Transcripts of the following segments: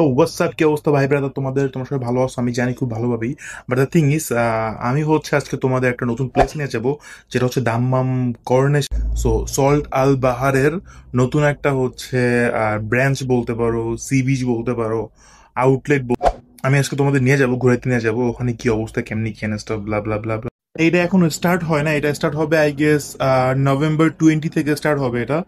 So WhatsApp কি অবস্থা ভাই ব্রাদার, তোমার সবাই ভালো আছো আমি জানি খুব ভালোভাবেই। বাট দ্য থিং ইজ, আমি হচ্ছে আজকে তোমাদের একটা নতুন প্লেস নিয়ে যাব, যেটা হচ্ছে দাম্মাম কর্নেশ। সো সল্ট আল বাহারের নতুন একটা হচ্ছে ব্রাঞ্চ বলতে পারো, সি বিচ বলতে পারো, আউটলেট। আমি আজকে তোমাদের নিয়ে যাব, ঘুরাইতে নিয়ে যাব ওখানে, কি অবস্থা, কেমনি কেন স্টপ ব্লা ব্লা ব্লা। এটা এখনো স্টার্ট হয় না, এটা স্টার্ট হবে আই গেস November 20 থেকে স্টার্ট হবে এটা।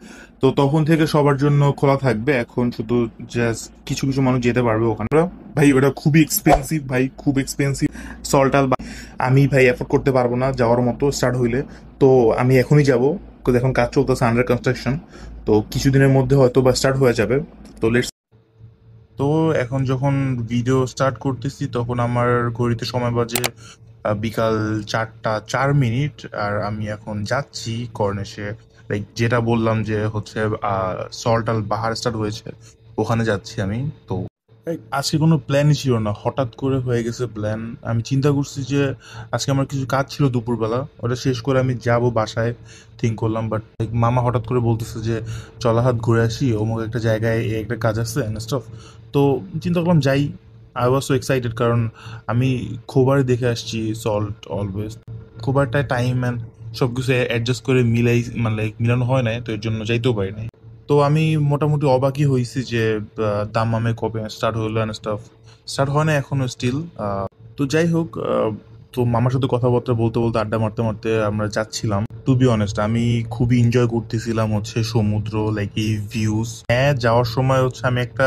তো তখন থেকে সবার জন্য খোলা থাকবে, এখন শুধু জাস্ট কিছু কিছু মানুষ যেতে পারবে ওখানে। ভাই ওটা খুবই এক্সপেন্সিভ, ভাই খুব এক্সপেন্সিভ। সল্টাল আমি ভাই এফোর্ড করতে পারবো না যাওয়ার মতো স্টার্ট হইলে। তো আমি এখনই যাব, এখন কাজ চলতেছে, আন্ডার কনস্ট্রাকশন। তো কিছুদিনের মধ্যে হয়তো বা স্টার্ট হয়ে যাবে। তো লেটস। তো এখন যখন ভিডিও স্টার্ট করতেছি তখন আমার ঘড়িতে সময় বাজে বিকাল 4টা 4 মিনিট। আর আমি এখন যাচ্ছি কর্নেশে, লাইক যেটা বললাম যে হচ্ছে সল্ট আল বাহার স্টার্ট হয়েছে, ওখানে যাচ্ছি আমি। তো আজকে কোনো প্ল্যানই ছিল না, হঠাৎ করে হয়ে গেছে প্ল্যান। আমি চিন্তা করছি যে আজকে আমার কিছু কাজ ছিল দুপুরবেলা, ওটা শেষ করে আমি যাব বাসায়, থিঙ্ক করলাম। বাট মামা হঠাৎ করে বলতেছে যে চল হাত ঘুরে আসি, অমুক একটা জায়গায় এই একটা কাজ আছে এন্ড স্টাফ। তো চিন্তা করলাম যাই। আই ওয়াজ সো এক্সাইটেড, কারণ আমি খোবারে দেখে আসছি সল্ট অলওয়েজ। খোবারটায় টাইম অ্যান্ড সব কিছু অ্যাডজাস্ট করে মিলাই, মানে like মিলানো হয় নাই, তো এর জন্য যাইতেও পারি নাই। তো আমি মোটামুটি অবাকই হয়েছি যে দাম্মামে কবে স্টার্ট হলো অ্যান্ড স্টাফ। স্টার্ট হয় না এখনো স্টিল। তো যাই হোক, তো মামার সাথে কথাবার্তা বলতে বলতে আড্ডা মারতে মারতে আমরা যাচ্ছিলাম। টু বি অনেস্ট, আমি খুবই এনজয় করতেছিলাম হচ্ছে সমুদ্র, লাইক এই ভিউজ। হ্যাঁ, যাওয়ার সময় হচ্ছে আমি একটা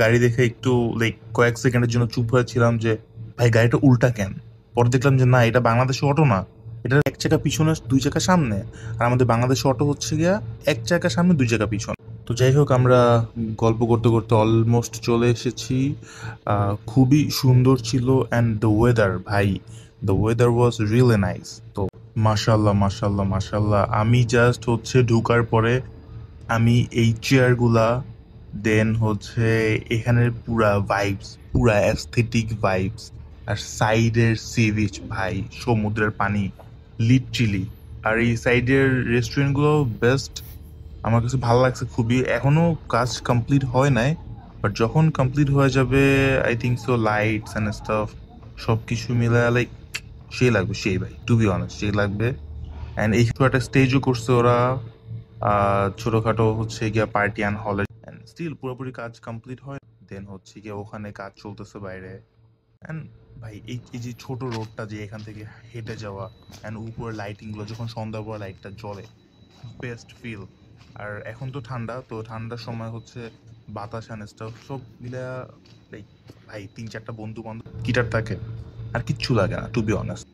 গাড়ি দেখে একটু লাইক কয়েক সেকেন্ডের জন্য চুপ হয়েছিলাম যে ভাই গাড়িটা উল্টা কেন। পরে দেখলাম যে না, এটা বাংলাদেশের অটো না, এটা এক চাকা পিছনে দুই চাকা সামনে। আর আমাদের বাংলাদেশের অটো হচ্ছে গিয়া এক চাকা সামনে দুই চাকা পিছনে। তো যাই হোক, আমরা গল্প করতে করতে অলমোস্ট চলে এসেছি। খুবই সুন্দর ছিল অ্যান্ড দ্য ওয়েদার, ভাই the weather was really nice. তো মাশাল্লাহ মাশাল্লাহ মাশাল্লাহ, আমি জাস্ট হচ্ছে ঢুকার পরে আমি এই চেয়ারগুলা, দেন হচ্ছে এখানের পুরা ভাইবস, পুরা অ্যাস্থেটিক ভাইবস, আর সাইডের সি বিচ, ভাই সমুদ্রের পানি লিটচিলি। আর এই সাইডের রেস্টুরেন্টগুলো বেস্ট, আমার কাছে ভালো লাগছে খুবই। এখনো কাজ কমপ্লিট হয় নাই, বাট যখন কমপ্লিট হয়ে যাবে I think so lights and staff সব কিছু মিলে লাইক সেই লাগবে, সেই ভাই টু বি অনেস্ট সেই লাগবে। অ্যান্ড এই একটা স্টেজও করছে ওরা, ছোটখাটো হচ্ছে গিয়া পার্টি অ্যান্ড হলে। অ্যান্ড স্টিল পুরোপুরি কাজ কমপ্লিট হয়, দেন হচ্ছে গিয়ে ওখানে কাজ চলতেছে বাইরে। অ্যান্ড ভাই এই যে ছোট রোডটা, যে এখান থেকে হেঁটে যাওয়া, অ্যান্ড উপরে লাইটিং গুলো যখন সন্ধ্যার পর লাইটটা জ্বলে, বেস্ট ফিল। আর এখন তো ঠান্ডা, তো ঠান্ডার সময় হচ্ছে বাতাস অ্যান্ড স্টাফ সব মিলে লাইক ভাই 3-4টা বন্ধু বান্ধব গিটার থাকে, আর কিচ্ছু লাগে না টু বি অনেস্ট।